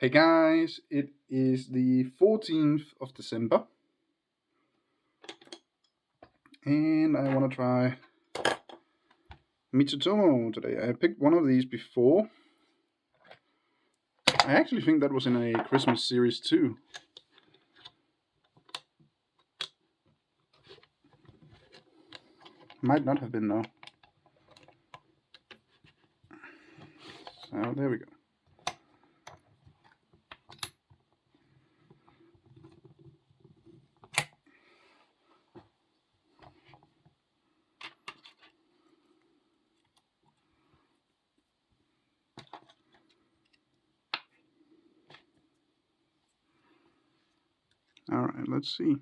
Hey guys, it is the 14th of December and I want to try mitsotomo today. I picked one of these before. I actually think that was in a Christmas series too. Might not have been though. So there we go. Alright, let's see.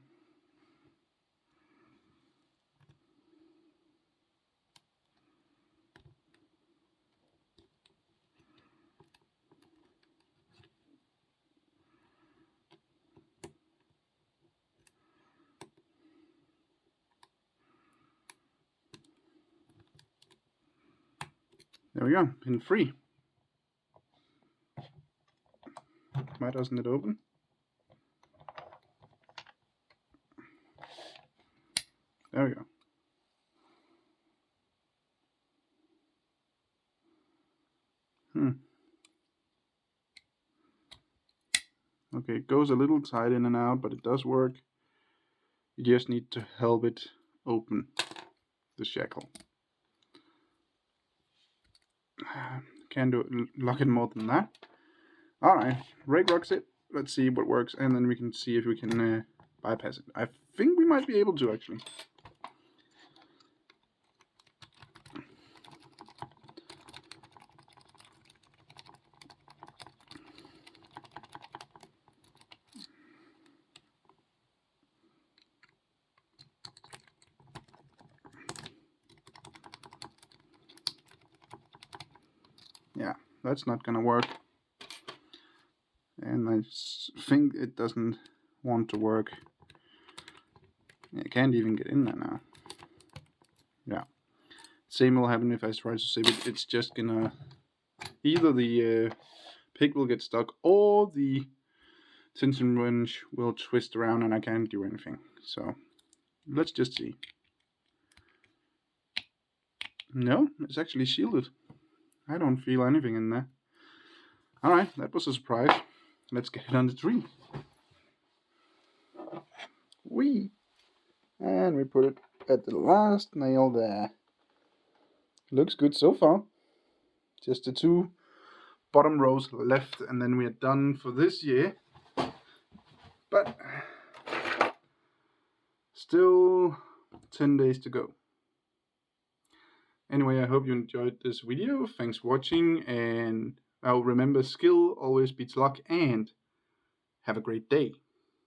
There we go, pin 3. Why doesn't it open? There we go. Okay, it goes a little tight in and out, but it does work. You just need to help it open the shackle. Can't lock it more than that. Alright, Rake rocks it. Let's see what works, and then we can see if we can bypass it. I think we might be able to, actually. Yeah, that's not gonna work. And I think it doesn't want to work. I can't even get in there now. Yeah. Same will happen if I try to save it. It's just gonna... Either the pig will get stuck or the tension wrench will twist around and I can't do anything. So, let's just see. No, it's actually shielded. I don't feel anything in there. Alright, that was a surprise. Let's get it on the tree. Whee! And we put it at the last nail there. Looks good so far. Just the 2 bottom rows left and then we are done for this year. But still 10 days to go. Anyway, I hope you enjoyed this video. Thanks for watching, and remember, skill always beats luck, and have a great day.